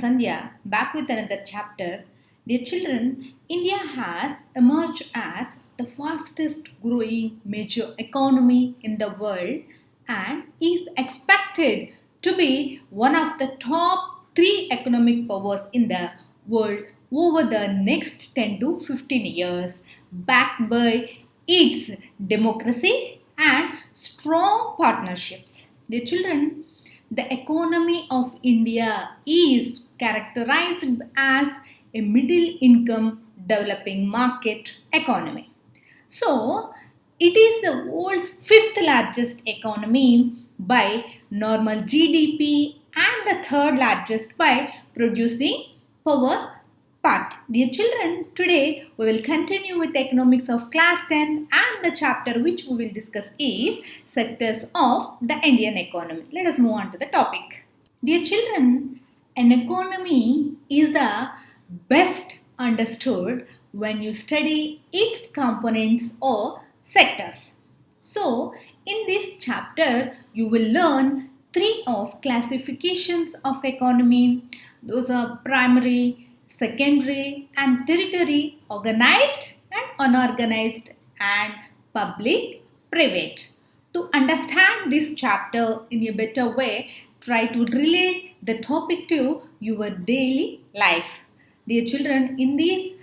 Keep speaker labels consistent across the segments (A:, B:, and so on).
A: Sandhya, back with another chapter. Dear children, India has emerged as the fastest growing major economy in the world and is expected to be one of the top three economic powers in the world over the next 10 to 15 years, backed by its democracy and strong partnerships. Dear children, the economy of India is characterized as a middle income developing market economy. So, it is the world's fifth largest economy by normal GDP and the third largest by producing power part. Dear children, today we will continue with economics of class 10 and the chapter which we will discuss is sectors of the Indian economy. Let us move on to the topic. Dear children, an economy is the best understood when you study its components or sectors. So, in this chapter, you will learn three of classifications of economy. Those are primary, secondary and tertiary, organized and unorganized, and public, private. To understand this chapter in a better way, try to relate the topic to your daily life. Dear children, in this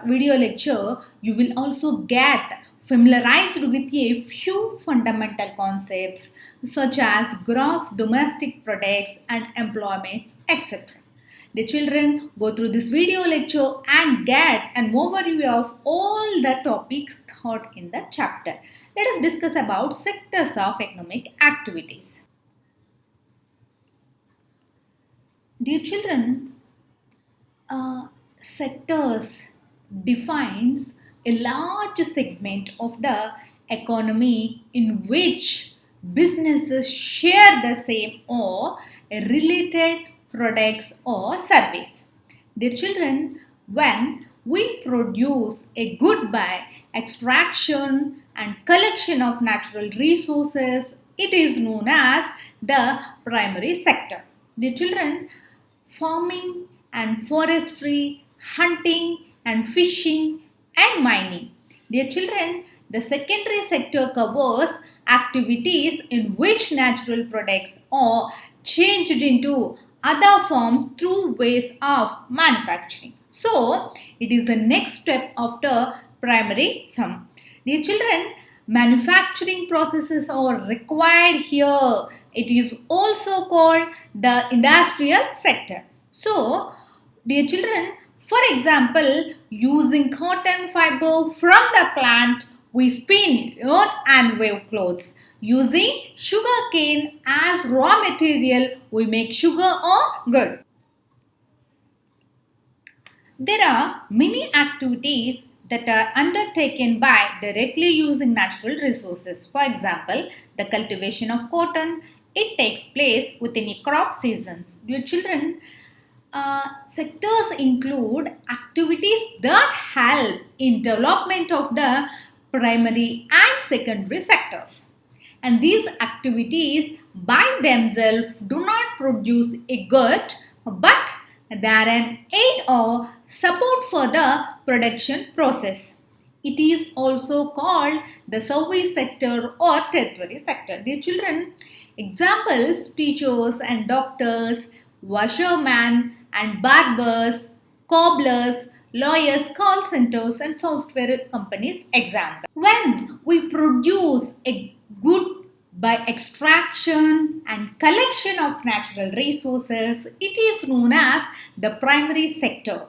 A: video lecture, you will also get familiarized with a few fundamental concepts such as gross domestic products and employments, etc. The children, go through this video lecture and get an overview of all the topics taught in the chapter. Let us discuss about sectors of economic activities. Dear children, sectors defines a large segment of the economy in which businesses share the same or related products or service. Dear children, when we produce a good by extraction and collection of natural resources, it is known as the primary sector. Dear children, farming and forestry, hunting and fishing and mining. Dear children, the secondary sector covers activities in which natural products are changed into other forms through ways of manufacturing. So, it is the next step after primary sum. Dear children, manufacturing processes are required here. It is also called the industrial sector. So, dear children, for example, using cotton fiber from the plant, we spin yarn and weave clothes. Using sugar cane as raw material, we make sugar or gur. There are many activities that are undertaken by directly using natural resources. For example, the cultivation of cotton, it takes place within a crop seasons. Dear children, sectors include activities that help in development of the primary and secondary sectors. And these activities by themselves do not produce a good, but they are an aid or support for the production process. It is also called the service sector or tertiary sector. Dear children, examples, teachers and doctors, washermen and barbers, cobblers, lawyers, call centers and software companies example. When we produce a good by extraction and collection of natural resources, it is known as the primary sector.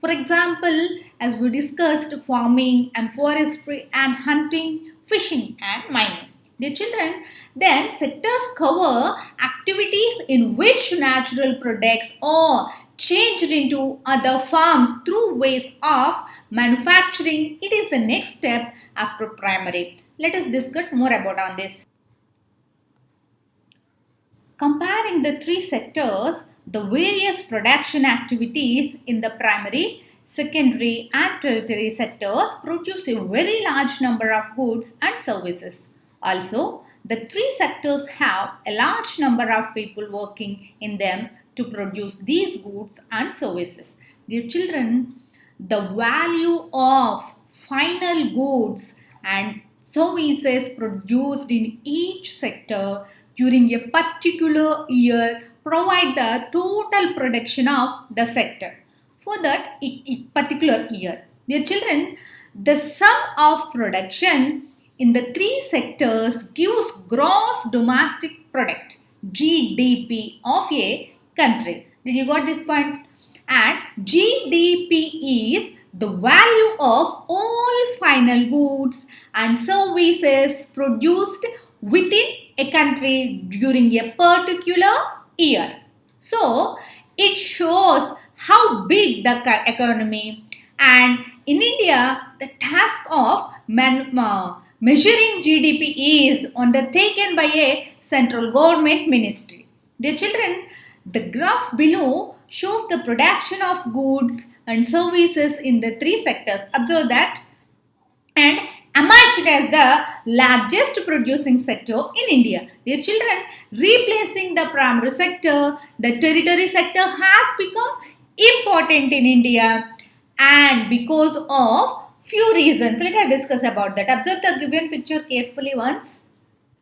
A: For example, as we discussed, farming and forestry and hunting, fishing and mining. Dear children, then sectors cover activities in which natural products are changed into other forms through ways of manufacturing. It is the next step after primary. Let us discuss more about on this. Comparing the three sectors, the various production activities in the primary, secondary and tertiary sectors produce a very large number of goods and services. Also, the three sectors have a large number of people working in them to produce these goods and services. Dear children, the value of final goods and services produced in each sector during a particular year provide the total production of the sector for that particular year. Dear children, the sum of production in the three sectors gives gross domestic product GDP of a country. Did you got this point? And GDP is the value of all final goods and services produced within a country during a particular year. So, it shows how big the economy, and in India, the task of measuring GDP is undertaken by a central government ministry. Dear children, the graph below shows the production of goods and services in the three sectors. Observe that and emerged as the largest producing sector in India. Dear children, replacing the primary sector, the tertiary sector has become important in India, and because of few reasons. Let us discuss about that. Observe the given picture carefully once.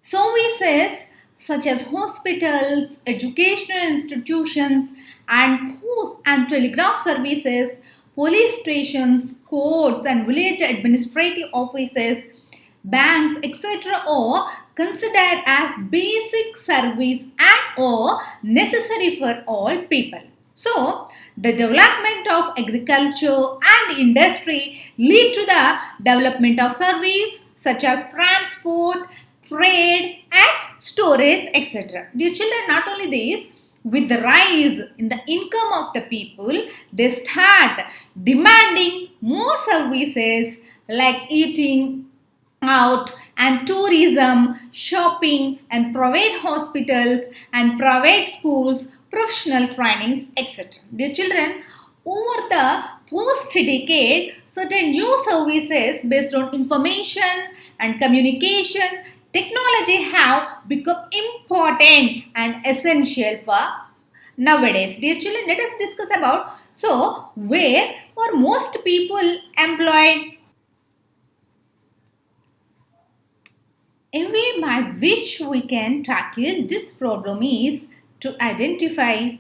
A: Services such as hospitals, educational institutions, and post and telegraph services, police stations, courts, and village administrative offices, banks, etc., are considered as basic service and or necessary for all people. So, the development of agriculture and industry lead to the development of service such as transport, trade, and storage, etc. Dear children, not only this, with the rise in the income of the people, they start demanding more services like eating out and tourism, shopping, and private hospitals and private schools, professional trainings, etc. Dear children, over the post-decade, certain new services based on information and communication technology have become important and essential for nowadays. Dear children, let us discuss about where are most people employed? A way by which we can tackle this problem is to identify,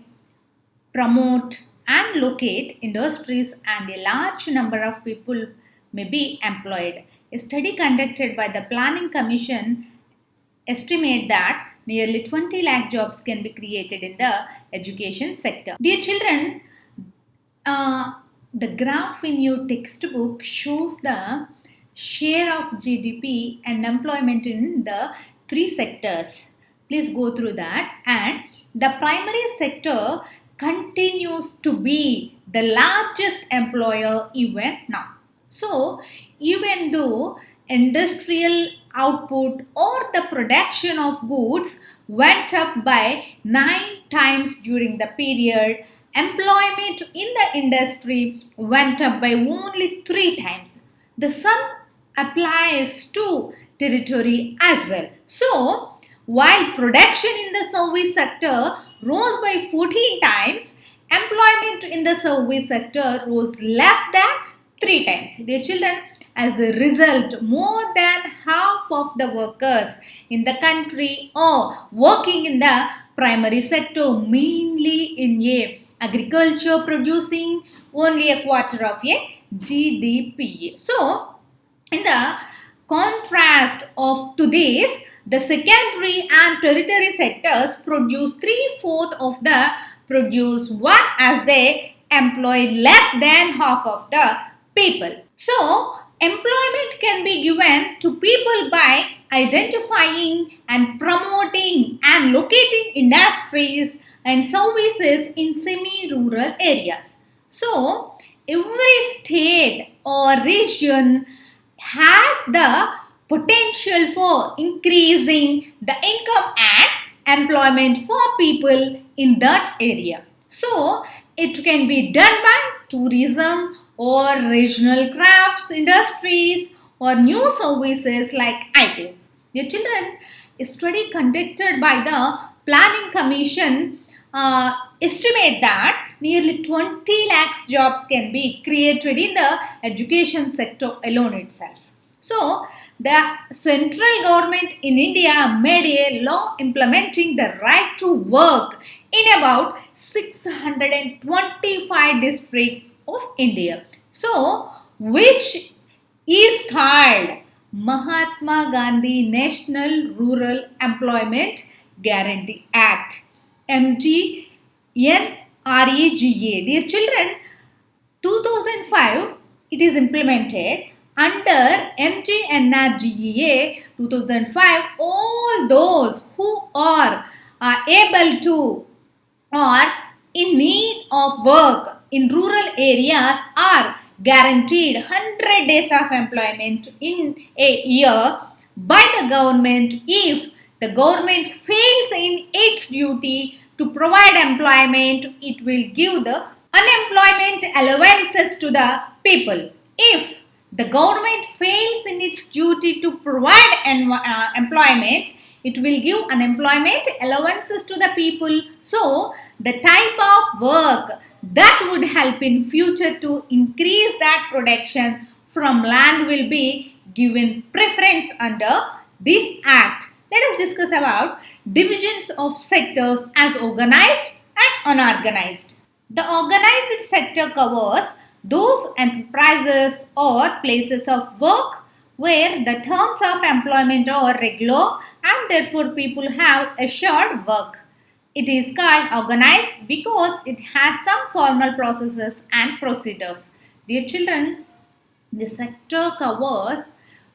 A: promote, and locate industries, and a large number of people may be employed. A study conducted by the Planning Commission estimate that nearly 20 lakh jobs can be created in the education sector. Dear children, the graph in your textbook shows the share of GDP and employment in the three sectors. Please go through that. And the primary sector continues to be the largest employer even now. So, even though industrial output or the production of goods went up by 9 times during the period, employment in the industry went up by only 3 times. The sum applies to territory as well. So, while production in the service sector rose by 14 times, employment in the service sector rose less than 3 times. Dear children, as a result, more than half of the workers in the country are working in the primary sector, mainly in agriculture, producing only a quarter of a GDP. So, in the contrast of today's, the secondary and tertiary sectors produce 3/4 of the produce, one as they employ less than half of the people. So, employment can be given to people by identifying and promoting and locating industries and services in semi-rural areas. So, every state or region has the potential for increasing the income and employment for people in that area. So, it can be done by tourism or regional crafts industries or new services like ITs. Dear children, a study conducted by the Planning Commission estimate that nearly 20 lakhs jobs can be created in the education sector alone itself. So, the central government in India made a law implementing the right to work in about 625 districts of India. So, which is called Mahatma Gandhi National Rural Employment Guarantee Act, MGNREGA. Dear children, 2005 it is implemented under MGNREGA 2005. All those who are able to or in need of work in rural areas are guaranteed 100 days of employment in a year by the government. If the government fails in its duty to provide employment, it will give the unemployment allowances to the people. If the government fails in its duty to provide employment, it will give unemployment allowances to the people. So, the type of work that would help in future to increase that production from land will be given preference under this act. Let us discuss about divisions of sectors as organized and unorganized. The organized sector covers those enterprises or places of work where the terms of employment are regular and therefore people have assured work. It is called organized because it has some formal processes and procedures. Dear children, the sector covers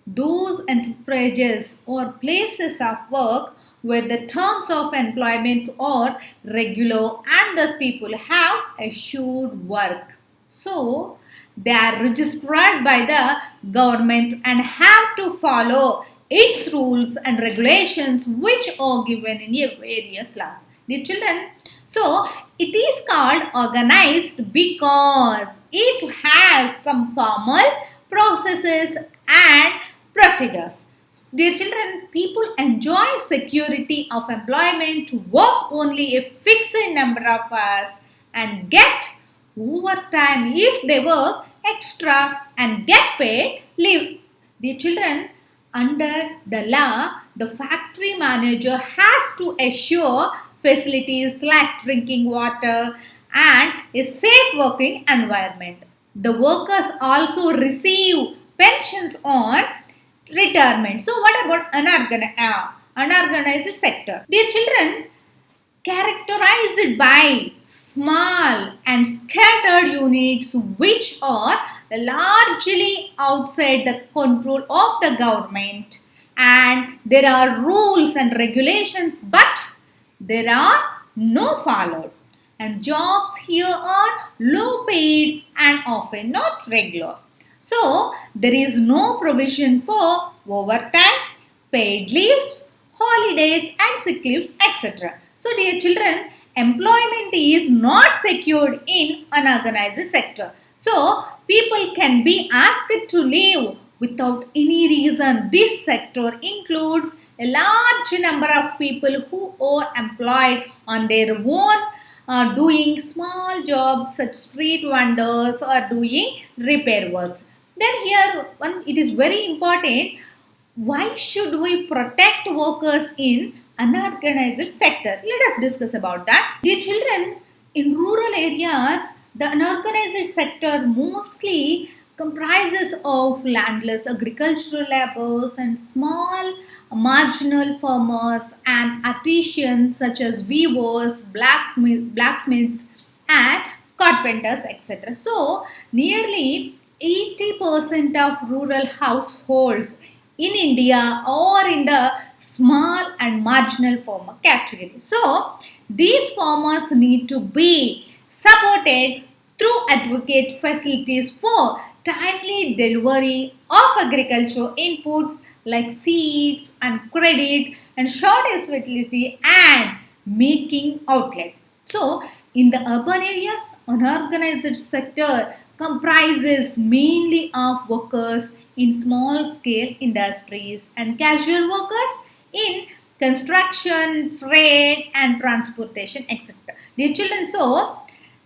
A: those enterprises or places of work where the terms of employment are regular and thus people have assured work. So, they are registered by the government and have to follow its rules and regulations which are given in various laws. Dear children, so it is called organized because it has some formal processes and procedures. Dear children, people enjoy security of employment to work only a fixed number of hours and get overtime if they work extra and get paid leave. Dear children, under the law, the factory manager has to assure facilities like drinking water and a safe working environment. The workers also receive pensions on retirement. So, what about unorganized sector? Dear children, characterized by small and scattered units which are largely outside the control of the government, and there are rules and regulations but there are no followed, and jobs here are low paid and often not regular. So, there is no provision for overtime, paid leaves, holidays and sick leaves, etc. So, dear children, employment is not secured in unorganized sector. So, people can be asked to leave without any reason. This sector includes a large number of people who are employed on their own, doing small jobs such street vendors or doing repair works. Then here it is very important, why should we protect workers in unorganized sector? Let us discuss about that. Dear children, in rural areas, the unorganized sector mostly comprises of landless agricultural laborers and small marginal farmers and artisans such as weavers, blacksmiths and carpenters, etc. So, nearly 80% of rural households in India are in the small and marginal farmer category. So, these farmers need to be supported through advocate facilities for timely delivery of agriculture inputs like seeds and credit and shortage facility and making outlet. So, in the urban areas, unorganized sector comprises mainly of workers in small scale industries and casual workers in construction, trade, and transportation, etc. Dear children, so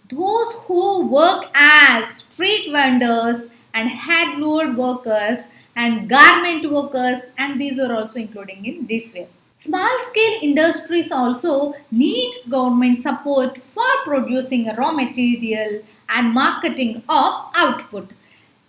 A: those who work as street vendors and head load workers and garment workers, and these are also including in this way. Small scale industries also needs government support for producing raw material and marketing of output.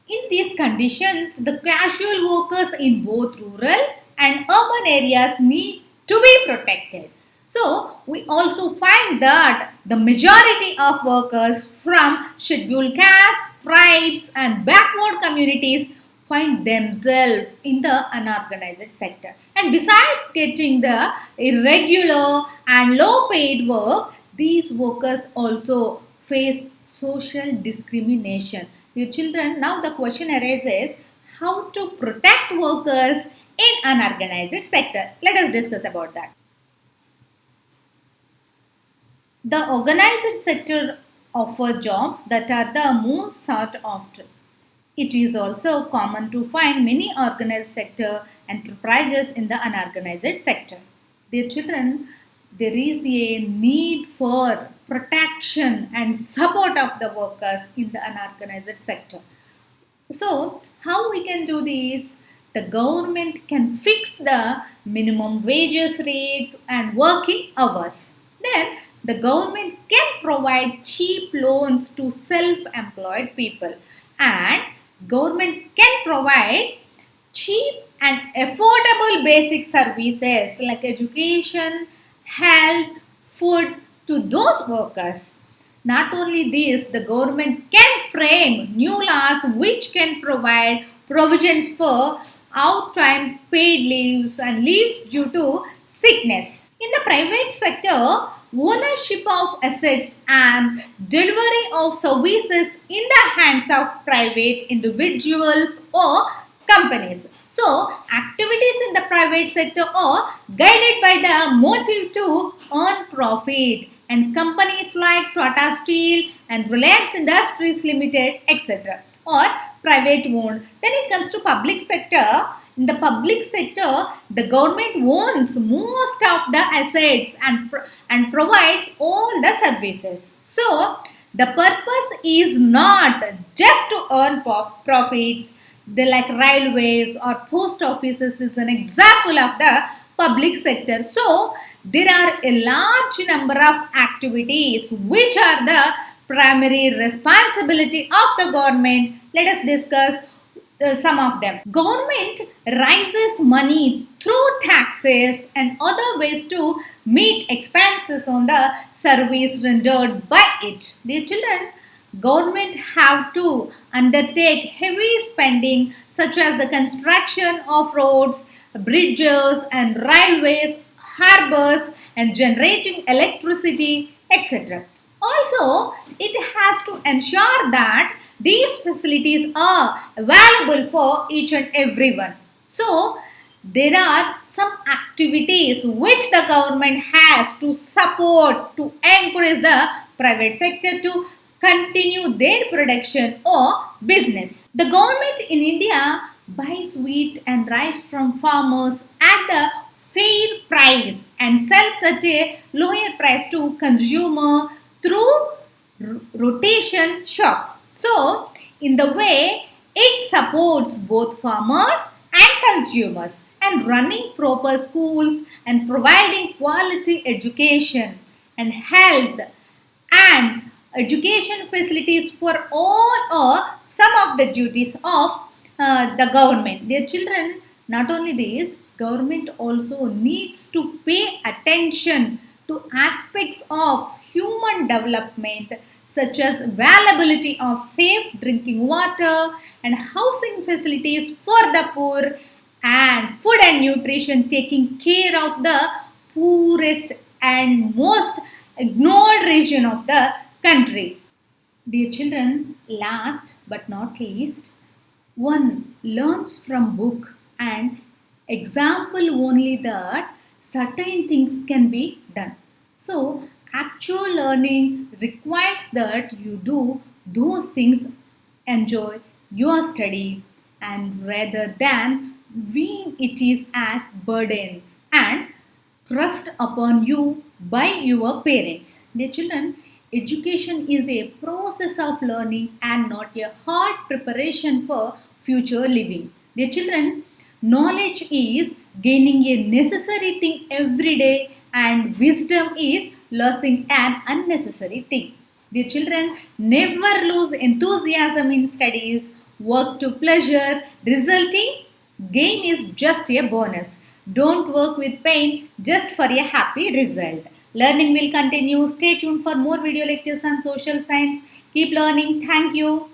A: In these conditions, the casual workers in both rural and urban areas need to be protected. So, we also find that the majority of workers from scheduled caste, tribes, and backward communities find themselves in the unorganized sector. And besides getting the irregular and low paid work, these workers also face social discrimination. Your children, now the question arises, how to protect workers in unorganized sector. Let us discuss about that. The organized sector offers jobs that are the most sought after. It is also common to find many organized sector enterprises in the unorganized sector. Dear children, there is a need for protection and support of the workers in the unorganized sector. So, how we can do this? The government can fix the minimum wages rate and working hours. Then, the government can provide cheap loans to self-employed people, and government can provide cheap and affordable basic services like education, health, food to those workers. Not only this, the government can frame new laws which can provide provisions for out-time paid leaves and leaves due to sickness. In the private sector, ownership of assets and delivery of services in the hands of private individuals or companies. So, activities in the private sector are guided by the motive to earn profit, and companies like Tata Steel and Reliance Industries Limited, etc., are private owned. Then it comes to public sector. In the public sector, the government owns most of the assets and provides all the services. So, the purpose is not just to earn profits. Like railways or post offices is an example of the public sector. So, there are a large number of activities which are the primary responsibility of the government. Let us discuss some of them. Government raises money through taxes and other ways to meet expenses on the service rendered by it. Dear children, government have to undertake heavy spending such as the construction of roads, bridges and railways, harbors and generating electricity, etc. Also, it has to ensure that these facilities are available for each and everyone. So, there are some activities which the government has to support to encourage the private sector to continue their production or business. The government in India buys wheat and rice from farmers at the fair price and sells at a lower price to consumer through rotation shops. So, in the way, it supports both farmers and consumers and running proper schools and providing quality education and health and education facilities for all or some of the duties of the government. Their children, not only this, government also needs to pay attention to aspects of human development such as availability of safe drinking water and housing facilities for the poor and food and nutrition, taking care of the poorest and most ignored region of the country. Dear children, last but not least, one learns from book and example only that certain things can be done. So, actual learning requires that you do those things, enjoy your study, and rather than viewing it is as burden. And thrust upon you by your parents. Dear children, education is a process of learning and not a hard preparation for future living. Dear children, knowledge is gaining a necessary thing every day and wisdom is losing an unnecessary thing. Dear children, never lose enthusiasm in studies, work to pleasure, resulting gain is just a bonus. Don't work with pain just for a happy result. Learning will continue. Stay tuned for more video lectures on social science. Keep learning. Thank you.